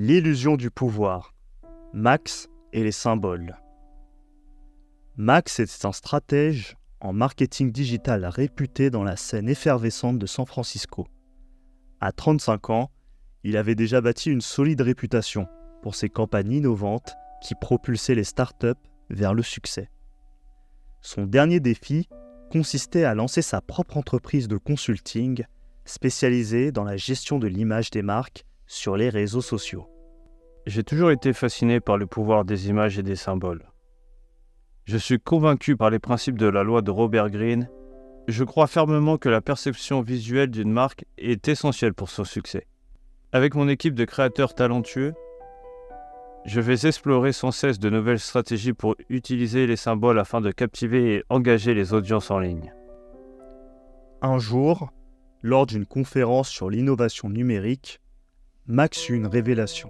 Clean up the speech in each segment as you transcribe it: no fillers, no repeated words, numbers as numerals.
L'illusion du pouvoir. Max et les symboles. Max était un stratège en marketing digital réputé dans la scène effervescente de San Francisco. À 35 ans, il avait déjà bâti une solide réputation pour ses campagnes innovantes qui propulsaient les startups vers le succès. Son dernier défi consistait à lancer sa propre entreprise de consulting spécialisée dans la gestion de l'image des marques sur les réseaux sociaux. J'ai toujours été fasciné par le pouvoir des images et des symboles. Je suis convaincu par les principes de la loi de Robert Greene. Je crois fermement que la perception visuelle d'une marque est essentielle pour son succès. Avec mon équipe de créateurs talentueux, je vais explorer sans cesse de nouvelles stratégies pour utiliser les symboles afin de captiver et engager les audiences en ligne. Un jour, lors d'une conférence sur l'innovation numérique, Max eut une révélation.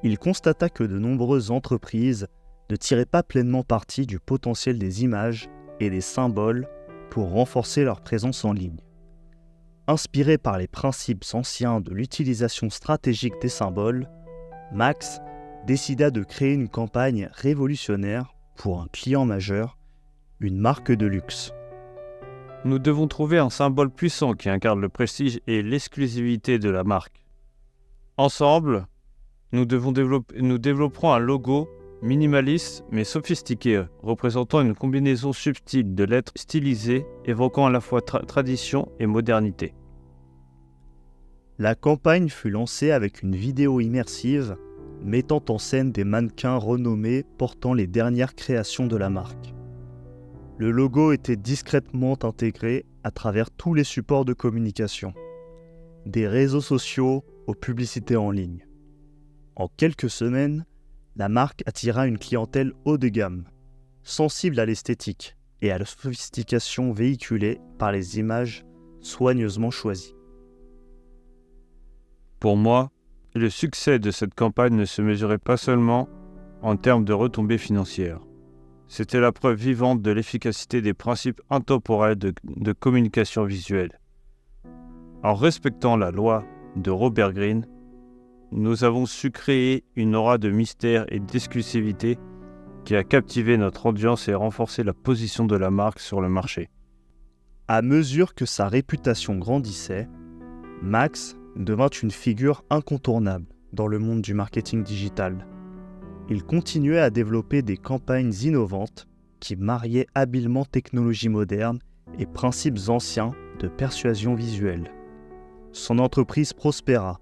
Il constata que de nombreuses entreprises ne tiraient pas pleinement parti du potentiel des images et des symboles pour renforcer leur présence en ligne. Inspiré par les principes anciens de l'utilisation stratégique des symboles, Max décida de créer une campagne révolutionnaire pour un client majeur, une marque de luxe. Nous devons trouver un symbole puissant qui incarne le prestige et l'exclusivité de la marque. Ensemble, nous développerons un logo minimaliste mais sophistiqué, représentant une combinaison subtile de lettres stylisées, évoquant à la fois tradition et modernité. La campagne fut lancée avec une vidéo immersive mettant en scène des mannequins renommés portant les dernières créations de la marque. Le logo était discrètement intégré à travers tous les supports de communication, des réseaux sociaux aux publicités en ligne. En quelques semaines, la marque attira une clientèle haut de gamme, sensible à l'esthétique et à la sophistication véhiculée par les images soigneusement choisies. Pour moi, le succès de cette campagne ne se mesurait pas seulement en termes de retombées financières. C'était la preuve vivante de l'efficacité des principes intemporels de communication visuelle. En respectant la loi de Robert Greene, nous avons su créer une aura de mystère et d'exclusivité qui a captivé notre audience et renforcé la position de la marque sur le marché. À mesure que sa réputation grandissait, Max devint une figure incontournable dans le monde du marketing digital. Il continuait à développer des campagnes innovantes qui mariaient habilement technologie moderne et principes anciens de persuasion visuelle. Son entreprise prospéra,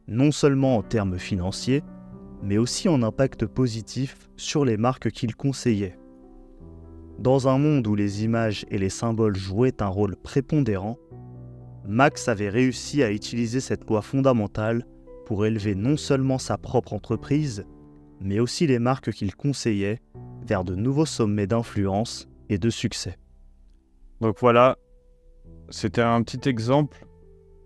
non seulement en termes financiers, mais aussi en impact positif sur les marques qu'il conseillait. Dans un monde où les images et les symboles jouaient un rôle prépondérant, Max avait réussi à utiliser cette loi fondamentale pour élever non seulement sa propre entreprise, mais aussi les marques qu'il conseillait vers de nouveaux sommets d'influence et de succès. Donc voilà, c'était un petit exemple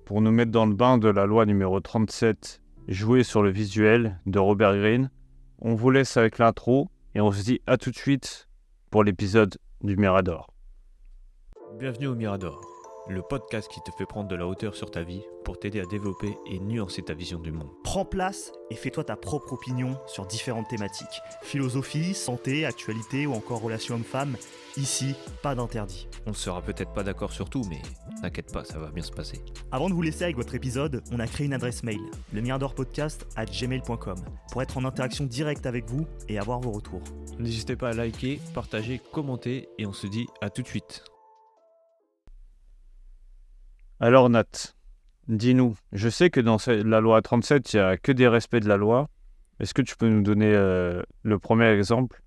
pour nous mettre dans le bain de la loi numéro 37, jouer sur le visuel de Robert Greene. On vous laisse avec l'intro et on se dit à tout de suite pour l'épisode du Mirador. Bienvenue au Mirador, le podcast qui te fait prendre de la hauteur sur ta vie pour t'aider à développer et nuancer ta vision du monde. Prends place et fais-toi ta propre opinion sur différentes thématiques. Philosophie, santé, actualité ou encore relations hommes-femmes. Ici, pas d'interdit. On ne sera peut-être pas d'accord sur tout, mais t'inquiète pas, ça va bien se passer. Avant de vous laisser avec votre épisode, on a créé une adresse mail, lemiradorpodcast@gmail.com, pour être en interaction directe avec vous et avoir vos retours. N'hésitez pas à liker, partager, commenter et on se dit à tout de suite. Alors Nat, dis-nous, je sais que dans la loi 37, il n'y a que des respects de la loi. Est-ce que tu peux nous donner le premier exemple ?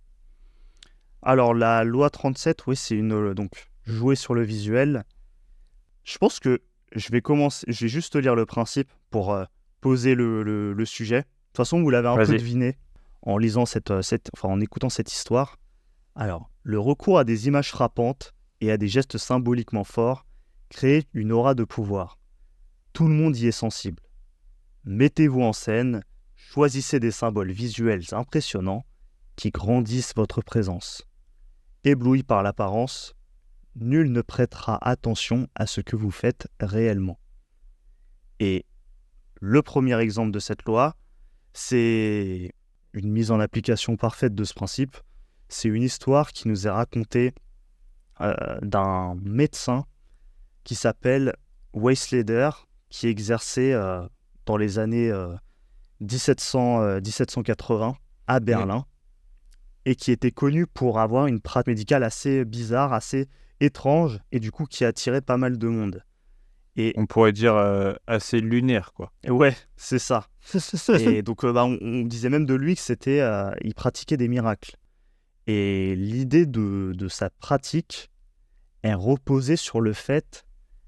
Alors la loi 37, oui, c'est donc jouer sur le visuel. Je pense que je vais juste lire le principe pour poser le sujet. De toute façon, vous l'avez un peu deviné en lisant en écoutant cette histoire. Alors, le recours à des images frappantes et à des gestes symboliquement forts crée une aura de pouvoir. Tout le monde y est sensible. Mettez-vous en scène, choisissez des symboles visuels impressionnants qui grandissent votre présence. Ébloui par l'apparence, nul ne prêtera attention à ce que vous faites réellement. Et le premier exemple de cette loi, C'est une mise en application parfaite de ce principe. C'est une histoire qui nous est racontée d'un médecin qui s'appelle Waisleder, qui exerçait dans les années 1780 à Berlin, et qui était connu pour avoir une pratique médicale assez bizarre, assez étrange, et du coup qui attirait pas mal de monde. Et On pourrait dire assez lunaire, quoi. ouais, c'est ça. Et donc on disait même de lui que il pratiquait des miracles. Et l'idée de sa pratique, elle reposait sur le fait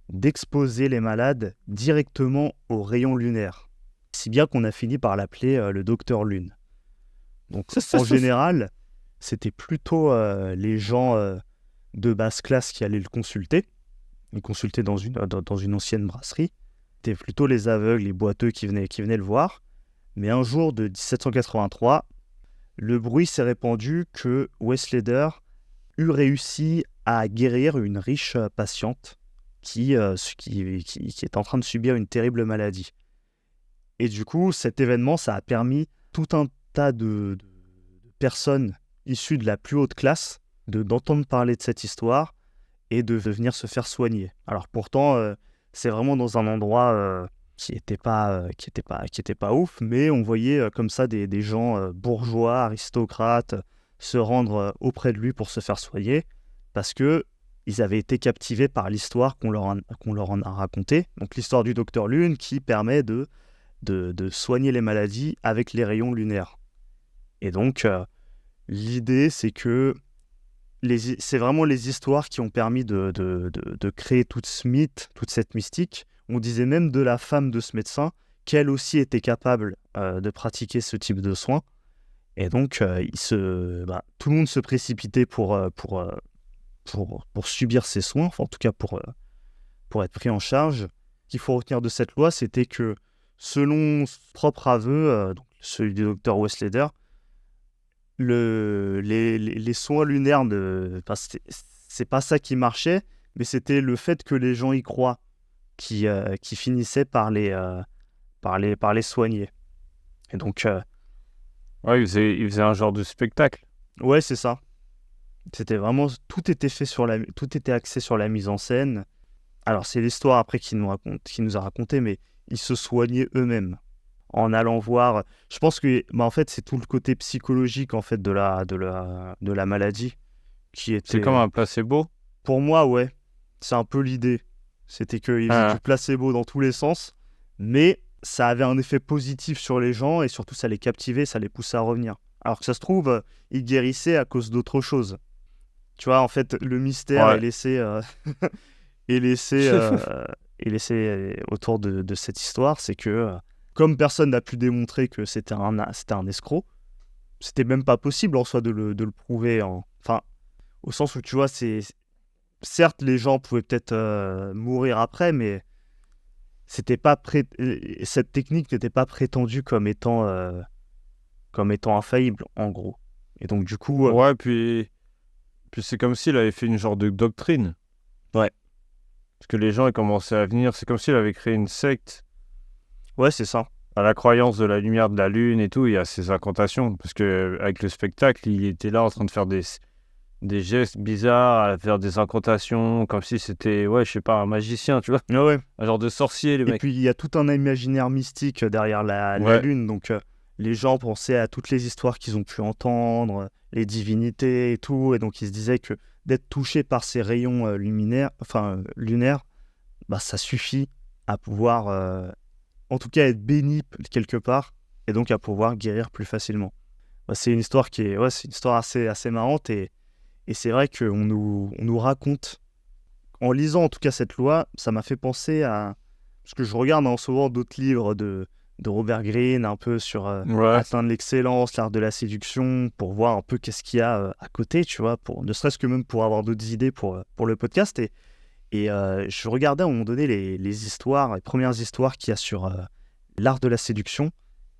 d'exposer les malades directement aux rayons lunaires. Si bien qu'on a fini par l'appeler le Docteur Lune. Donc en général, c'était plutôt les gens de basse classe qui allaient le consulter. Il consultait dans une ancienne brasserie. C'était plutôt les aveugles, les boiteux qui venaient le voir. Mais un jour de 1783, le bruit s'est répandu que Waisleder eut réussi à guérir une riche patiente qui est en train de subir une terrible maladie. Et du coup, cet événement, ça a permis tout un tas de personnes issues de la plus haute classe d'entendre parler de cette histoire et de venir se faire soigner. Alors pourtant, c'est vraiment dans un endroit qui était pas ouf, mais on voyait comme ça des gens bourgeois, aristocrates, se rendre auprès de lui pour se faire soigner, parce que ils avaient été captivés par l'histoire qu'on leur en a racontée. Donc l'histoire du Docteur Lune qui permet de soigner les maladies avec les rayons lunaires. Et donc l'idée, c'est que c'est vraiment les histoires qui ont permis de créer tout ce mythe, toute cette mystique. On disait même de la femme de ce médecin qu'elle aussi était capable de pratiquer ce type de soins. Et donc, tout le monde se précipitait pour subir ces soins, enfin, en tout cas pour être pris en charge. Ce qu'il faut retenir de cette loi, c'était que, selon son propre aveu, donc celui du docteur Waisleder, les soins lunaires, c'est pas ça qui marchait, mais c'était le fait que les gens y croient qui finissait par les soigner. Et donc, Ouais, il faisait un genre de spectacle. ouais, c'est ça. C'était vraiment, tout était axé sur la mise en scène. Alors, c'est l'histoire après qui nous a raconté, mais ils se soignaient eux-mêmes en allant voir. Je pense que, en fait, c'est tout le côté psychologique en fait de la maladie qui était. C'est comme un placebo. Pour moi, ouais, c'est un peu l'idée. C'était qu'ils faisaient du placebo dans tous les sens, mais ça avait un effet positif sur les gens et surtout ça les captivait, ça les poussait à revenir. Alors que ça se trouve, ils guérissaient à cause d'autre chose. Tu vois, en fait, le mystère est laissé, autour de cette histoire, c'est que comme personne n'a pu démontrer que c'était un escroc, c'était même pas possible en soi de le prouver. Enfin, au sens où tu vois, certes, les gens pouvaient peut-être mourir après, mais cette technique n'était pas prétendue comme étant infaillible, en gros. Et donc, du coup... Ouais, puis c'est comme s'il avait fait une genre de doctrine. Ouais. Parce que les gens, ils commençaient à venir. C'est comme s'il avait créé une secte. Ouais, c'est ça. À la croyance de la lumière de la lune et tout, il y a ces incantations. Parce qu'avec le spectacle, il était là en train de faire des gestes bizarres, à faire des incantations, comme si c'était, ouais, je sais pas, un magicien, tu vois. Ouais. Un genre de sorcier, le mec. Et puis, il y a tout un imaginaire mystique derrière la lune. Donc, les gens pensaient à toutes les histoires qu'ils ont pu entendre, les divinités et tout. Et donc, ils se disaient que d'être touché par ces rayons lunaires, bah, ça suffit à pouvoir, en tout cas, être béni quelque part. Et donc, à pouvoir guérir plus facilement. Bah, c'est une histoire c'est une histoire assez marrante. Et c'est vrai qu'on nous raconte, en lisant en tout cas cette loi, ça m'a fait penser à... Parce que je regarde souvent d'autres livres de Robert Greene, un peu sur atteindre l'excellence, l'art de la séduction, pour voir un peu qu'est-ce qu'il y a à côté, tu vois, ne serait-ce que même pour avoir d'autres idées pour le podcast. Et je regardais à un moment donné les premières histoires qu'il y a sur l'art de la séduction,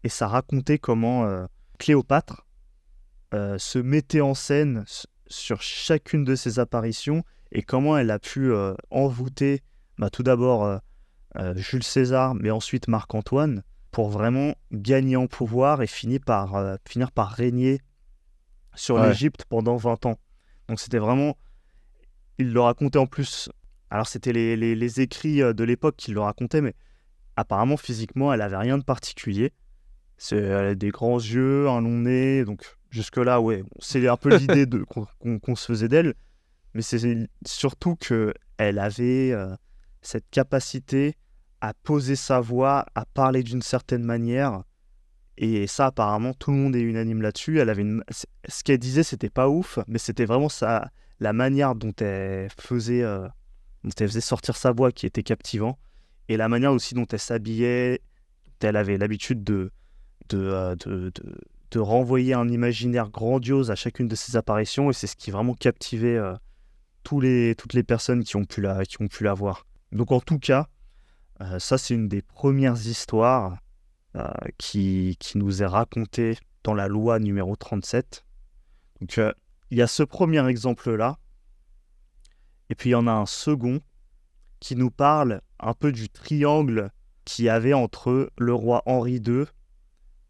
et ça racontait comment Cléopâtre se mettait en scène sur chacune de ses apparitions et comment elle a pu envoûter tout d'abord Jules César, mais ensuite Marc-Antoine, pour vraiment gagner en pouvoir et finir par régner sur Ouais. l'Égypte pendant 20 ans. Donc c'était vraiment... Il le racontait en plus... Alors c'était les écrits de l'époque qui le racontaient, mais apparemment physiquement, elle avait rien de particulier. Elle a des grands yeux, un long nez, donc jusque-là, ouais, c'est un peu l'idée qu'on se faisait d'elle, mais c'est surtout qu'elle avait cette capacité à poser sa voix, à parler d'une certaine manière, et ça, apparemment, tout le monde est unanime là-dessus. Ce qu'elle disait, c'était pas ouf, mais c'était vraiment la manière dont elle faisait sortir sa voix qui était captivant, et la manière aussi dont elle s'habillait, elle avait l'habitude de, euh, de, de, de renvoyer un imaginaire grandiose à chacune de ses apparitions, et c'est ce qui vraiment captivait toutes les personnes qui ont pu la voir. Donc en tout cas, ça c'est une des premières histoires qui nous est racontée dans la loi numéro 37. Donc il y a ce premier exemple-là, et puis il y en a un second qui nous parle un peu du triangle qu'il y avait entre le roi Henri II,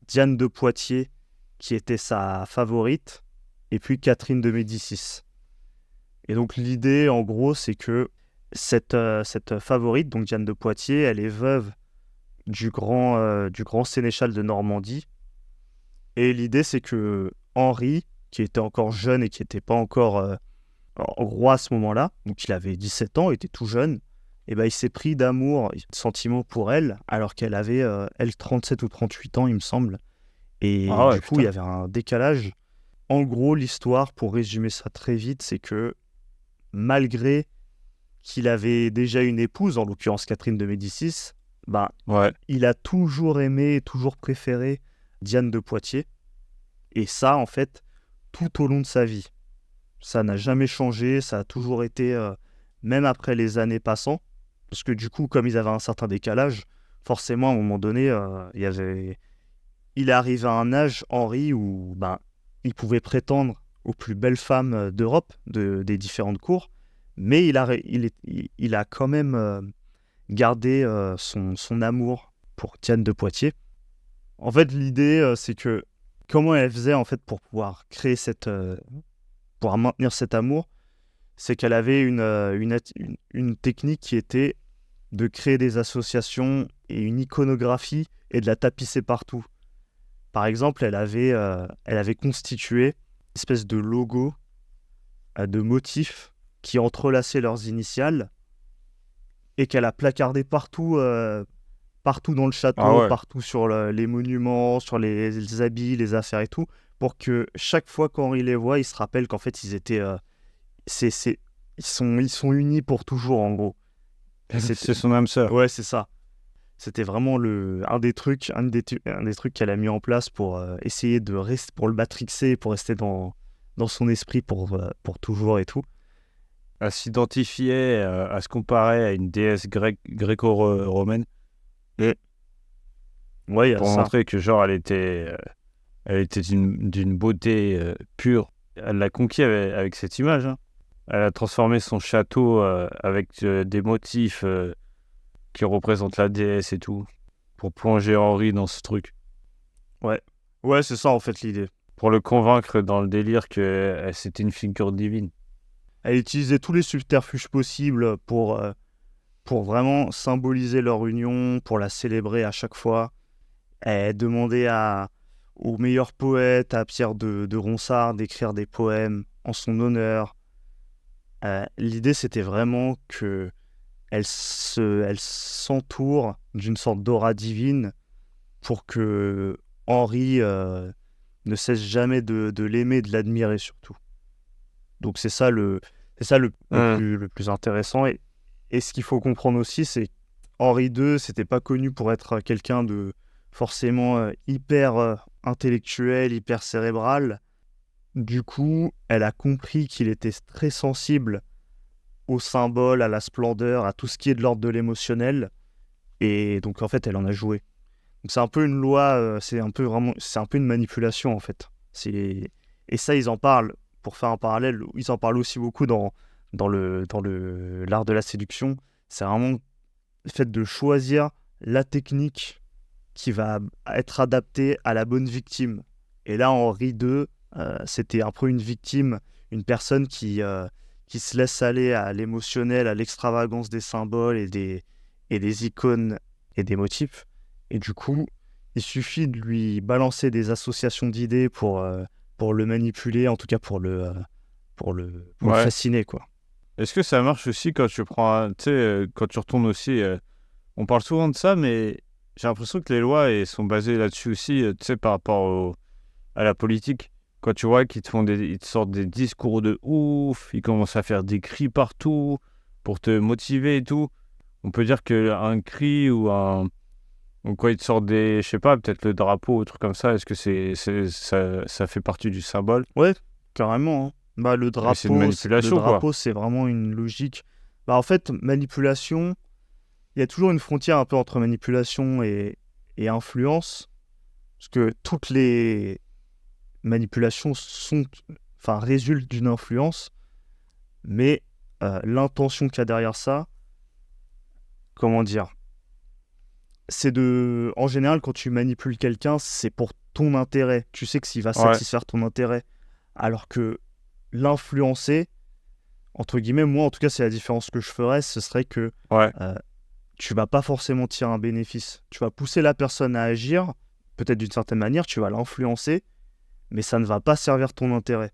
Diane de Poitiers, qui était sa favorite, et puis Catherine de Médicis. Et donc l'idée, en gros, c'est que cette favorite, donc Diane de Poitiers, elle est veuve du grand sénéchal de Normandie. Et l'idée, c'est que Henri, qui était encore jeune et qui n'était pas encore roi à ce moment-là, donc il avait 17 ans, il était tout jeune, et ben il s'est pris d'amour, de sentiments pour elle, alors qu'elle avait, elle, 37 ou 38 ans, il me semble. Et Ah ouais, du coup, il y putain. avait un décalage. En gros, l'histoire, pour résumer ça très vite, c'est que malgré qu'il avait déjà une épouse, en l'occurrence Catherine de Médicis, ben, Ouais. il a toujours aimé et toujours préféré Diane de Poitiers. Et ça, en fait, tout au long de sa vie. Ça n'a jamais changé, ça a toujours été, même après les années passant, parce que du coup, comme ils avaient un certain décalage, forcément, à un moment donné, il est arrivé à un âge, Henri, où ben, il pouvait prétendre aux plus belles femmes d'Europe, des différentes cours, mais il a quand même gardé son amour pour Diane de Poitiers. En fait, l'idée, c'est que comment elle faisait en fait pour pouvoir créer pour maintenir cet amour, c'est qu'elle avait une technique qui était de créer des associations et une iconographie et de la tapisser partout. Par exemple, elle avait constitué une espèce de logo de motifs qui entrelaçaient leurs initiales et qu'elle a placardé partout dans le Ah château, ouais. partout sur les monuments, sur les habits, les affaires et tout, pour que chaque fois qu'Henri les voit, il se rappelle qu'en fait, c'est, c'est- ils sont unis pour toujours, en gros. Et C'est son âme sœur. ouais, c'est ça. C'était vraiment un des trucs qu'elle a mis en place pour essayer de rester, pour le matrixer, pour rester dans son esprit pour toujours et tout. Elle s'identifiait, à se comparer à une déesse gréco-romaine Et ouais, il y a pour ça. montrer que genre elle était d'une beauté pure. Elle l'a conquis avec cette image, hein. Elle a transformé son château avec des motifs qui représentent la déesse et tout, pour plonger Henri dans ce truc, Ouais, ouais, c'est ça en fait l'idée. pour le convaincre dans le délire que c'était une figure divine. Elle utilisait tous les subterfuges possibles pour vraiment symboliser leur union, pour la célébrer à chaque fois. Elle demandait au meilleur poète, à Pierre de Ronsard, d'écrire des poèmes en son honneur. L'idée, c'était vraiment que elle s'entoure d'une sorte d'aura divine pour que Henri ne cesse jamais de l'aimer, de l'admirer surtout. Donc c'est ça Hum. le plus intéressant. Et ce qu'il faut comprendre aussi, c'est qu'Henri II, c'était pas connu pour être quelqu'un de forcément hyper intellectuel, hyper cérébral. Du coup, elle a compris qu'il était très sensible aux symboles, à la splendeur, à tout ce qui est de l'ordre de l'émotionnel. Et donc, en fait, elle en a joué. Donc, c'est un peu une loi, c'est un peu une manipulation, en fait. Et ça, ils en parlent, pour faire un parallèle, ils en parlent aussi beaucoup dans l'art de la séduction. C'est vraiment le fait de choisir la technique qui va être adapté à la bonne victime. Et là, Henri II, c'était un peu une victime, une personne qui se laisse aller à l'émotionnel, à l'extravagance des symboles et des icônes et des motifs. Et du coup, il suffit de lui balancer des associations d'idées pour le manipuler, en tout cas pour le Ouais. fasciner, quoi. Est-ce que ça marche aussi quand tu prends, tu sais, quand tu retournes aussi, on parle souvent de ça, mais j'ai l'impression que les lois elles sont basées là-dessus aussi, tu sais, par rapport à la politique. Quand tu vois qu'ils ils te sortent des discours de ouf, ils commencent à faire des cris partout pour te motiver et tout. On peut dire qu'un cri ou quoi, ils te sortent je sais pas, peut-être le drapeau ou truc comme ça, est-ce que ça fait partie du symbole? Ouais, carrément, hein. Bah, Et c'est une le manipulation, quoi. drapeau, c'est vraiment une logique. Bah, en fait, manipulation, il y a toujours une frontière un peu entre manipulation et influence, parce que toutes les manipulations résultent d'une influence, mais l'intention qu'il y a derrière ça, comment dire, en général, quand tu manipules quelqu'un, c'est pour ton intérêt. Tu sais que s'il va Ouais, satisfaire ton intérêt, alors que l'influencer, entre guillemets, moi en tout cas, c'est la différence que je ferais, ce serait que ouais. euh, tu vas pas forcément tirer un bénéfice. Tu vas pousser la personne à agir, peut-être d'une certaine manière, tu vas l'influencer, mais ça ne va pas servir ton intérêt.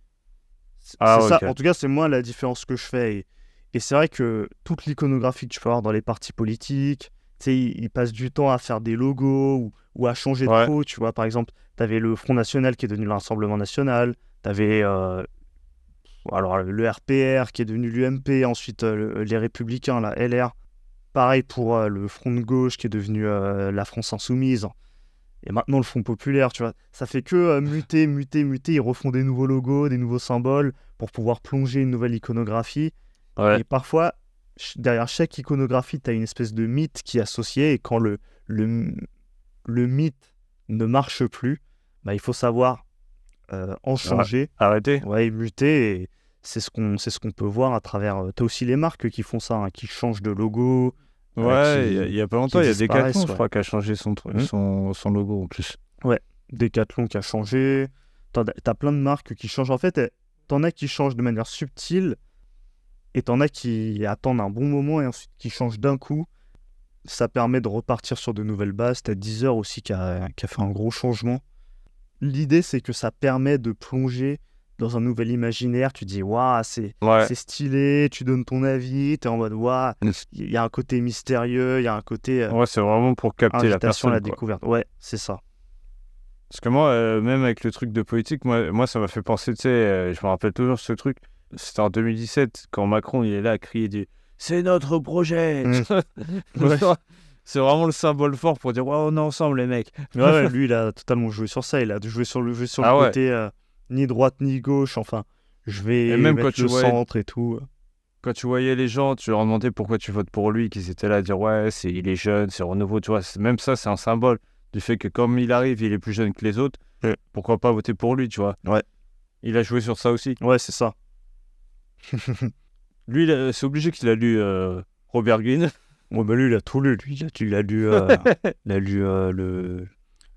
Ah, C'est ça, ok. en tout cas, c'est moi la différence que je fais. Et c'est vrai que toute l'iconographie que tu peux avoir dans les partis politiques, tu sais, ils passent du temps à faire des logos ou à changer de Ouais, peau. Tu vois, par exemple, tu avais le Front National qui est devenu le Rassemblement National, tu avais alors, le RPR qui est devenu l'UMP, ensuite les Républicains, la LR. Pareil pour le Front de gauche qui est devenu la France Insoumise. Et maintenant le Front Populaire, tu vois. Ça fait que muter, muter, muter. Ils refont des nouveaux logos, des nouveaux symboles pour pouvoir plonger une nouvelle iconographie. ouais. Et parfois, derrière chaque iconographie, tu as une espèce de mythe qui est associé. Et quand le, le mythe ne marche plus, bah, il faut savoir en Ouais. changer, Arrêtez. ouais, muter. Et c'est ce qu'on peut voir à travers. Tu as aussi les marques qui font ça, hein, qui changent de logo, Ouais, il y a pas longtemps, qui il y a Decathlon, disparaissent. je Ouais. crois, qui a changé Mhm. son logo en plus. Ouais, Decathlon qui a changé. T'as plein de marques qui changent. En fait, t'en as qui changent de manière subtile et t'en as qui attendent un bon moment et ensuite qui changent d'un coup. Ça permet de repartir sur de nouvelles bases. T'as Deezer aussi qui a fait un gros changement. L'idée, c'est que ça permet de plonger dans un nouvel imaginaire. Tu dis, waouh, Ouais. c'est stylé. Tu donnes ton avis. T'es en mode, waouh, il y a un côté mystérieux. Il y a un côté Ouais, c'est vraiment pour capter la invitation à la personne, quoi. découverte. Ouais, c'est ça. Parce que moi, même avec le truc de politique, moi ça m'a fait penser, tu sais, je me rappelle toujours ce truc. C'était en 2017, quand Macron, il est là à crier du «C'est notre projet!» Mm. Ouais. C'est vraiment le symbole fort pour dire «Ouais, on est ensemble, les mecs!» Ouais, lui, il a totalement joué sur ça. Il a joué sur le Ah ouais. côté ni droite ni gauche. Enfin, je Et vais même mettre le centre et tout. quand tu voyais les gens, tu leur demandais pourquoi tu votes pour lui, qu'ils étaient là à dire «Ouais, il est jeune, c'est renouveau», tu vois. Même ça, c'est un symbole du fait que comme il arrive, il est plus jeune que les autres, Mm. pourquoi pas voter pour lui, tu vois. Ouais, Il a joué sur ça aussi. ouais, c'est ça. Lui, c'est obligé qu'il a lu Robert Greene. Ouais, bah lui, il a tout lu. Lui, il a lu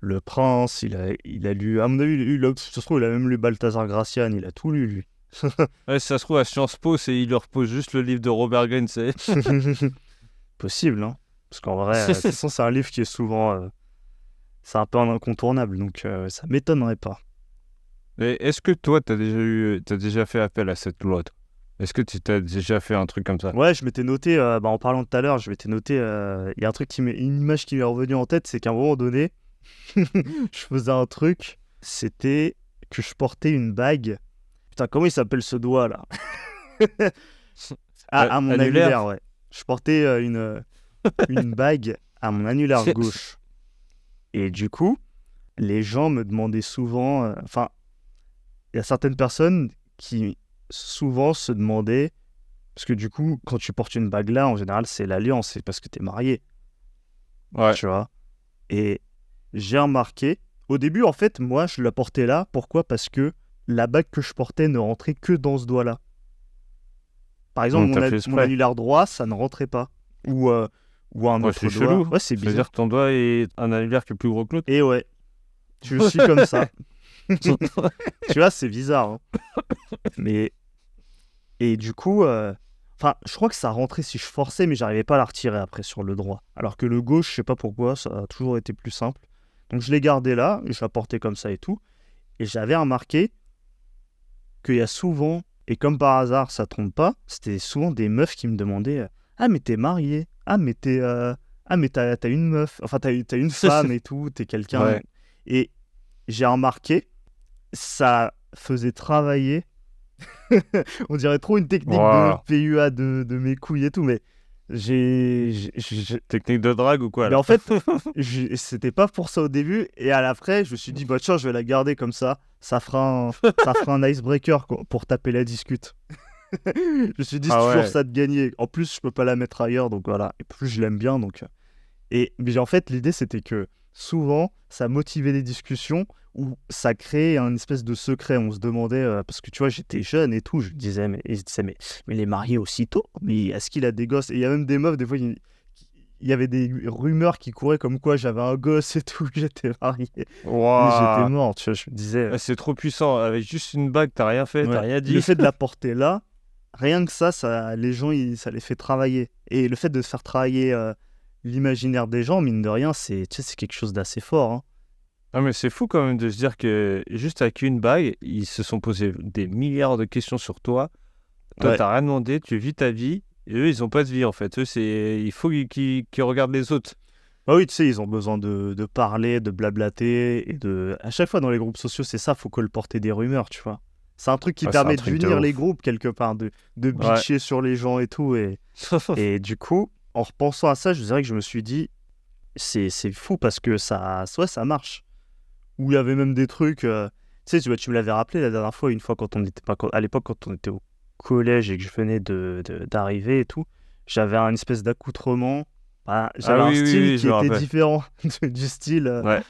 le Prince. Il a lu. À mon avis, ça se trouve, il a même lu Balthazar Gracian. Il a tout lu, lui. Ouais, si ça se trouve, à Sciences Po, il leur pose juste le livre de Robert Greene, c'est... Possible, hein. Parce qu'en vrai, de toute façon, c'est un livre qui est souvent. C'est un peu un incontournable. Donc, ça m'étonnerait pas. Mais est-ce que toi, t'as déjà fait appel à cette loi, toi? Est-ce que tu t'as déjà fait un truc comme ça? Ouais, je m'étais noté, en parlant tout à l'heure, je m'étais noté, il y a une image qui m'est revenue en tête, c'est qu'à un moment donné, je faisais un truc, c'était que je portais une bague. Putain, comment il s'appelle ce doigt là? À mon Annulaire? annulaire, ouais. Je portais une bague à mon annulaire gauche. Et du coup, les gens me demandaient souvent, enfin, il y a certaines personnes qui souvent se demandaient, parce que du coup, quand tu portes une bague là, en général, c'est l'alliance, c'est parce que t'es marié, Ouais, tu vois. Et j'ai remarqué, au début, en fait, moi, je la portais là. Pourquoi? Parce que la bague que je portais ne rentrait que dans ce doigt-là. Par exemple, donc t'as fait mon exprès. annulaire droit, ça ne rentrait pas. Ou ou un Ouais, autre c'est doigt. chelou. Ouais, c'est bizarre. C'est-à-dire que ton doigt est un annulaire qui est plus gros que l'autre. Et ouais, tu le suis comme ça. Tu vois, c'est bizarre. Hein. Mais et du coup, enfin, je crois que ça rentrait si je forçais, mais j'arrivais pas à la retirer après sur le droit. Alors que le gauche, je sais pas pourquoi, ça a toujours été plus simple. Donc je l'ai gardé là, je la portais comme ça et tout. Et j'avais remarqué qu'il y a souvent, et comme par hasard, ça trompe pas, c'était souvent des meufs qui me demandaient ah, mais t'es marié? Ah, mais t'as une meuf? Enfin, t'as une femme et tout, t'es quelqu'un. Ouais. Et j'ai remarqué, ça faisait travailler. On dirait trop une technique de Waouh. PUA de mes couilles et tout, mais j'ai. Technique de drague ou quoi Mais là? en fait, c'était pas pour ça au début. Et à l'après, je me suis dit, bah tiens, je vais la garder comme ça. Ça fera un icebreaker quoi, pour taper la discute. Je me suis dit, c'est Ah toujours ouais. ça de gagner. En plus, je peux pas la mettre ailleurs, donc voilà. Et plus, je l'aime bien, donc. Mais en fait, l'idée, c'était que souvent, ça motivait les discussions où ça créait un espèce de secret. On se demandait, parce que tu vois, j'étais jeune et tout, je me disais, ils se disaient, mais il est marié aussitôt? Mais est-ce qu'il a des gosses? Et il y a même des meufs, des fois, il y avait des rumeurs qui couraient comme quoi j'avais un gosse et tout, que j'étais marié. Et j'étais Waouh. mort, tu vois, je me disais. Ah, c'est trop puissant. Avec juste une bague, t'as rien fait, t'as Ouais. rien Le dit. fait de la porter là, rien que ça les gens, ça les fait travailler. Et le fait de faire travailler l'imaginaire des gens, mine de rien, tu sais, c'est quelque chose d'assez fort. Hein. Ah, mais c'est fou quand même de se dire que juste avec une bague, ils se sont posés des milliards de questions sur toi. Toi, Ouais. t'as rien demandé, tu vis ta vie. Et eux, ils ont pas de vie en fait. Eux, il faut qu'ils regardent les autres. Bah oui, tu sais, ils ont besoin de parler, de blablater. À chaque fois dans les groupes sociaux, c'est ça, faut colporter des rumeurs, tu vois. C'est un truc qui Ouais, c'est un permet truc de d'unir les ouf. groupes quelque part, de Ouais. bitcher sur les gens et tout. Et du coup, en repensant à ça, je dirais que je me suis dit, c'est fou parce que ça marche. Où il y avait même des trucs. Tu sais, tu me l'avais rappelé la dernière fois, une fois quand on était pas, à l'époque, quand on était au collège et que je venais d'arriver et tout, j'avais un espèce d'accoutrement. J'avais Ah un oui, oui, style oui, je qui me était rappelle. différent du style Ouais.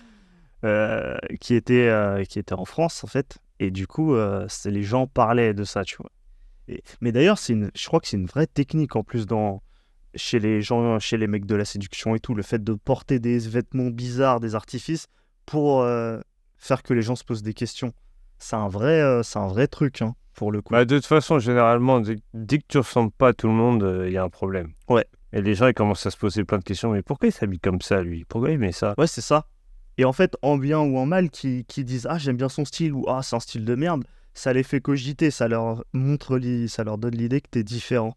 qui était en France, en fait. Et du coup, les gens parlaient de ça, tu vois. Mais d'ailleurs, je crois que c'est une vraie technique en plus chez les gens, chez les mecs de la séduction et tout, le fait de porter des vêtements bizarres, des artifices pour faire que les gens se posent des questions. C'est un vrai truc, hein, pour le coup. Bah, de toute façon, généralement, dès que tu ressembles pas à tout le monde, il y a un problème. Ouais. Et les gens, ils commencent à se poser plein de questions. Mais pourquoi il s'habille comme ça, lui? Pourquoi il met ça? Ouais, c'est ça. Et en fait, en bien ou en mal, qui disent ah j'aime bien son style ou ah c'est un style de merde, ça les fait cogiter, ça leur ça leur donne l'idée que t'es différent.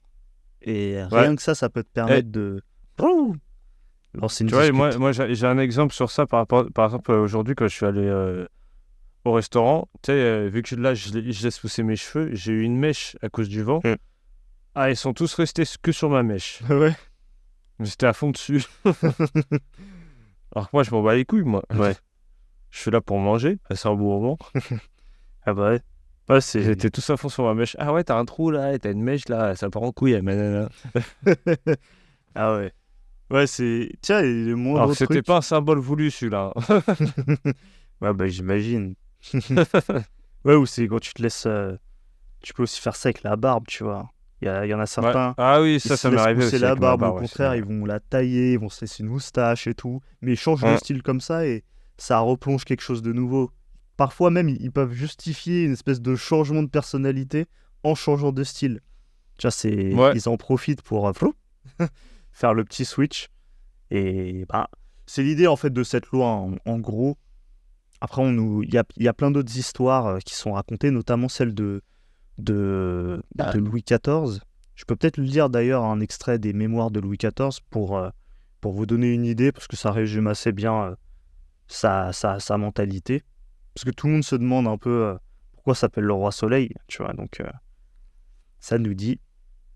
Et Ouais. rien que ça peut te Eh, permettre de lancer une tu vois, dispute. moi j'ai un exemple sur ça par exemple, aujourd'hui, quand je suis allé au restaurant, tu sais, vu que là, je laisse pousser mes cheveux, j'ai eu une mèche à cause du vent. Mm. Ah, ils sont tous restés que sur ma mèche. Ouais. J'étais à fond dessus. Alors que moi, je m'en bats les couilles, moi. Ouais. Je suis là pour manger, passer un bon moment. Ah bah ouais. Ouais, J'étais tous à fond sur ma mèche. Ah ouais, t'as un trou là, t'as une mèche là, ça part en couille, manana. Ah ouais. Ouais, tiens, et le Alors moindre que c'était truc. pas un symbole voulu, celui-là. Ouais, bah j'imagine. Ouais, ou c'est quand tu te laisses. Tu peux aussi faire ça avec la barbe, tu vois. Il y en a Ouais. certains. Ah oui, Ils ça se m'est laissent arrivé pousser aussi la avec ma barbe, ou au barbe. Ouais, contraire, ils vont la tailler, ils vont se laisser une moustache et tout. Mais ils changent de Hum. style comme ça et ça replonge quelque chose de nouveau. Parfois même, ils peuvent justifier une espèce de changement de personnalité en changeant de style. Tu vois, Ouais. ils en profitent pour faire le petit switch. Et bah, c'est l'idée en fait de cette loi, en gros. Après, il y a plein d'autres histoires qui sont racontées, notamment celle de Louis XIV. Je peux peut-être lire d'ailleurs un extrait des mémoires de Louis XIV pour vous donner une idée, parce que ça résume assez bien sa mentalité. Parce que tout le monde se demande un peu pourquoi s'appelle le roi soleil, tu vois. Donc, ça nous dit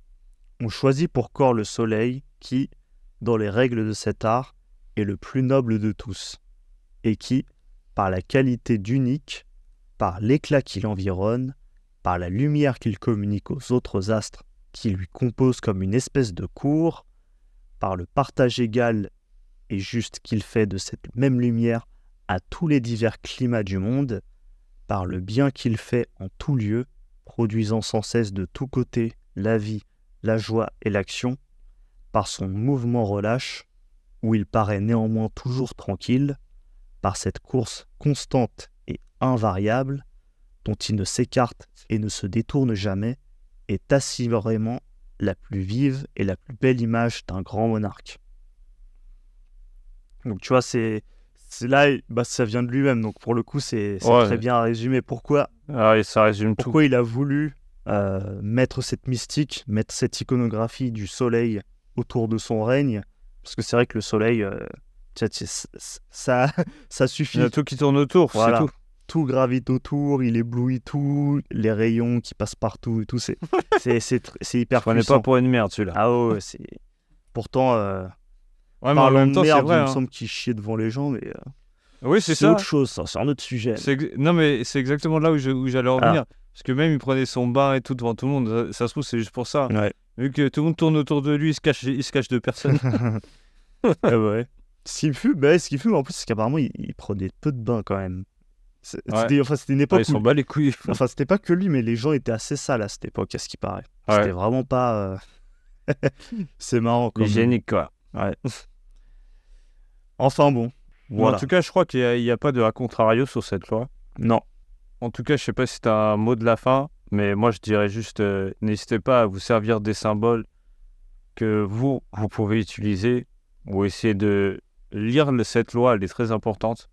« On choisit pour corps le soleil qui, dans les règles de cet art, est le plus noble de tous, et qui, par la qualité d'unique, par l'éclat qui l'environne, par la lumière qu'il communique aux autres astres qui lui composent comme une espèce de cour, par le partage égal et juste qu'il fait de cette même lumière à tous les divers climats du monde, par le bien qu'il fait en tout lieu, produisant sans cesse de tous côtés la vie, la joie et l'action, par son mouvement relâche, où il paraît néanmoins toujours tranquille, par cette course constante et invariable, dont il ne s'écarte et ne se détourne jamais, est assurément la plus vive et la plus belle image d'un grand monarque. Donc tu vois, c'est là, ça vient de lui-même, donc pour le coup, c'est très bien résumé. Pourquoi ça résume tout. Pourquoi il a voulu mettre cette mystique, mettre cette iconographie du soleil autour de son règne, parce que c'est vrai que le soleil, ça suffit. Il y a tout qui tourne autour, voilà. c'est tout. Tout gravite autour, il éblouit tout, les rayons qui passent partout et tout, c'est hyper puissant. Je prenais pas pour une merde celui-là. Ah ouais, c'est... Pourtant, mais en même temps, merde, c'est vrai. Il me semble qu'il chiait devant les gens, mais... Oui, c'est autre chose, ça, c'est un autre sujet. Non, mais c'est exactement là où j'allais revenir. Parce que même il prenait son bain et tout devant tout le monde. Ça se trouve, c'est juste pour ça. Ouais. Vu que tout le monde tourne autour de lui, il se cache de personne. Ouais. Ce qu'il fume, en plus, c'est qu'apparemment, il prenait peu de bains quand même. C'était une époque ils s'en bat les couilles. Enfin, c'était pas que lui, mais les gens étaient assez sales à cette époque, à ce qui paraît. Ouais. C'était vraiment pas... C'est marrant. Hygiénique, quoi. Ouais. Enfin bon. Voilà. En tout cas, je crois qu'il n'y a pas de à contrario sur cette loi. Non. En tout cas, je sais pas si tu as un mot de la fin, mais moi, je dirais juste, n'hésitez pas à vous servir des symboles que vous pouvez utiliser ou essayer de lire cette loi, elle est très importante.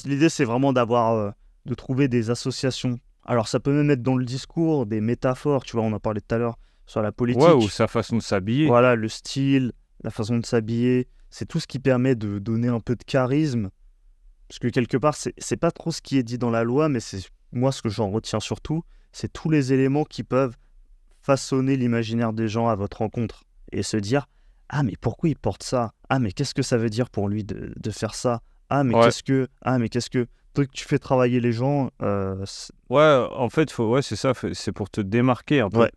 L'idée, c'est vraiment de trouver des associations. Alors, ça peut même être dans le discours, des métaphores, tu vois, on en parlait tout à l'heure, sur la politique. Ouais, ou sa façon de s'habiller. Voilà, le style, la façon de s'habiller, c'est tout ce qui permet de donner un peu de charisme. Parce que quelque part, c'est pas trop ce qui est dit dans la loi, mais c'est moi ce que j'en retiens surtout, c'est tous les éléments qui peuvent façonner l'imaginaire des gens à votre rencontre et se dire « Ah, mais pourquoi il porte ça ? Ah, mais qu'est-ce que ça veut dire pour lui de faire ça ? Ah, mais qu'est-ce que... Donc, tu fais travailler les gens... Ouais, en fait, c'est ça, c'est pour te démarquer un peu. Ouais.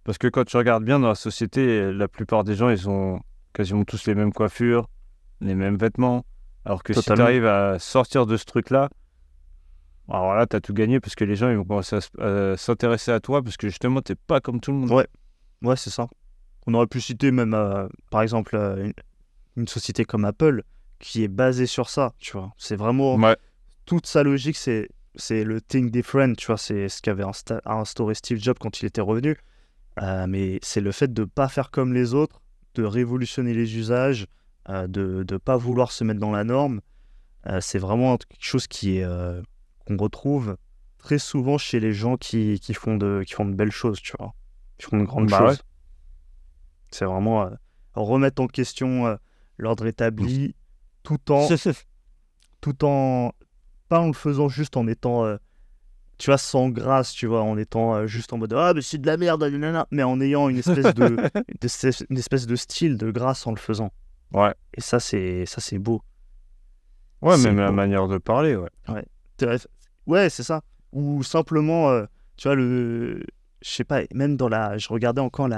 Parce que quand tu regardes bien dans la société, la plupart des gens, ils ont quasiment tous les mêmes coiffures, les mêmes vêtements. Alors que Totalement. si tu arrives à sortir de ce truc-là, alors là, tu as tout gagné parce que les gens ils vont commencer à s'intéresser à toi parce que justement, tu n'es pas comme tout le monde. Ouais, c'est ça. On aurait pu citer même, par exemple, une société comme Apple qui est basée sur ça, tu vois. C'est vraiment... Toute sa logique, c'est le think different, tu vois. C'est ce qu'avait instauré Steve Jobs quand il était revenu. Mais c'est le fait de ne pas faire comme les autres, de révolutionner les usages, de ne pas vouloir se mettre dans la norme. C'est vraiment quelque chose qu'on retrouve très souvent chez les gens qui font de belles choses, tu vois. Qui font de grandes choses. Ouais. C'est vraiment remettre en question l'ordre établi tout en pas en le faisant juste en étant tu vois, sans grâce, tu vois, en étant juste en mode « Ah, mais c'est de la merde, nanana », mais en ayant une espèce une espèce de style de grâce en le faisant. Ouais. Et ça, c'est beau. Ouais, même la manière de parler, ouais. Ouais, c'est ça. Ou simplement, tu vois, je sais pas, même je regardais encore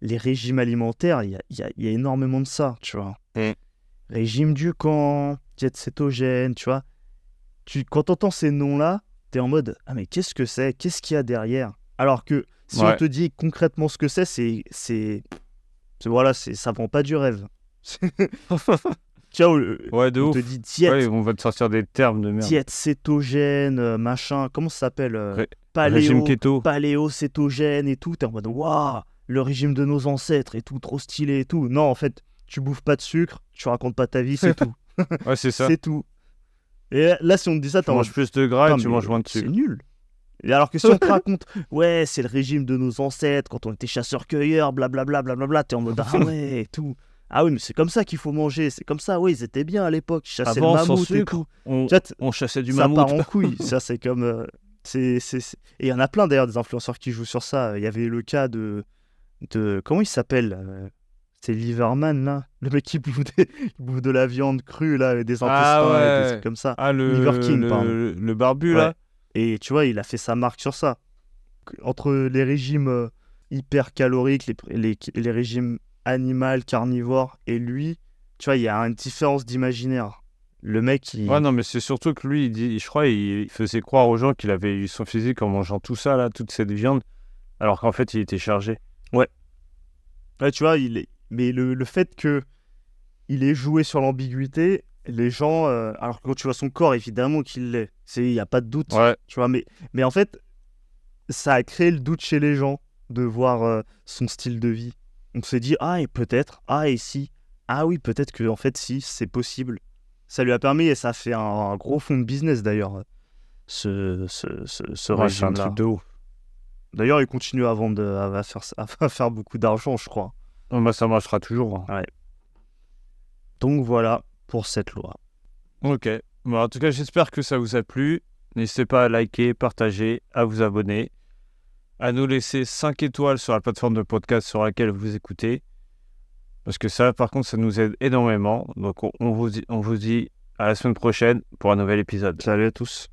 les régimes alimentaires, il y a énormément de ça, tu vois. Régime du camp, diète cétogène, tu vois. Quand t'entends ces noms-là, t'es en mode « Ah, mais qu'est-ce que c'est ? Qu'est-ce qu'il y a derrière ?» Alors que si on te dit concrètement ce que voilà, ça vend pas du rêve. Tu vois, on te dit diète. Ouais, on va te sortir des termes de merde. Diète cétogène, machin, comment ça s'appelle régime keto. Paléo, cétogène et tout. T'es en mode waouh, le régime de nos ancêtres et tout, trop stylé et tout. Non, en fait, tu bouffes pas de sucre, tu racontes pas ta vie, c'est tout. Ouais, c'est ça. C'est tout. Et là, si on te dit ça, tu manges plus de gras et tu manges moins de sucre. C'est nul. Et alors que si on te raconte, ouais, c'est le régime de nos ancêtres, quand on était chasseurs-cueilleurs, blablabla, blablabla, t'es en mode, ah ouais, et tout. Ah oui, mais c'est comme ça qu'il faut manger, c'est comme ça, oui, ils étaient bien à l'époque, ils chassaient le mammouth et tout. On chassait du mammouth. Ça part en couille, ça c'est comme... Et il y en a plein d'ailleurs des influenceurs qui jouent sur ça. Il y avait le cas de comment il s'appelle c'est Liverman, là, le mec qui bouffe de la viande crue, là, avec des intestins et des trucs comme ça. Liver King, pardon. Le barbu, là. Et tu vois, il a fait sa marque sur ça. Entre les régimes hyper caloriques, les régimes animal, carnivores, et lui, tu vois, il y a une différence d'imaginaire. Le mec, Ouais, non, mais c'est surtout que lui, je crois, il faisait croire aux gens qu'il avait eu son physique en mangeant tout ça, là, toute cette viande, alors qu'en fait, il était chargé. Ouais. Ouais, tu vois, mais le fait que il ait joué sur l'ambiguïté, les gens... alors que quand tu vois son corps, évidemment qu'il l'est. Il n'y a pas de doute. Ouais, Tu vois, mais en fait, ça a créé le doute chez les gens de voir son style de vie. On s'est dit, ah, et peut-être, ah, et si, ah oui, peut-être que, en fait, si, c'est possible. Ça lui a permis, et ça a fait un gros fonds de business d'ailleurs, ce ouais, c'est un régime-là. truc de ouf. D'ailleurs, il continue à vendre, à faire beaucoup d'argent, je crois. Moi, ça marchera toujours. Ouais. Donc voilà pour cette loi. Ok. Bon, en tout cas, j'espère que ça vous a plu. N'hésitez pas à liker, partager, à vous abonner, à nous laisser 5 étoiles sur la plateforme de podcast sur laquelle vous écoutez. Parce que ça, par contre, ça nous aide énormément. Donc, on vous dit à la semaine prochaine pour un nouvel épisode. Salut à tous.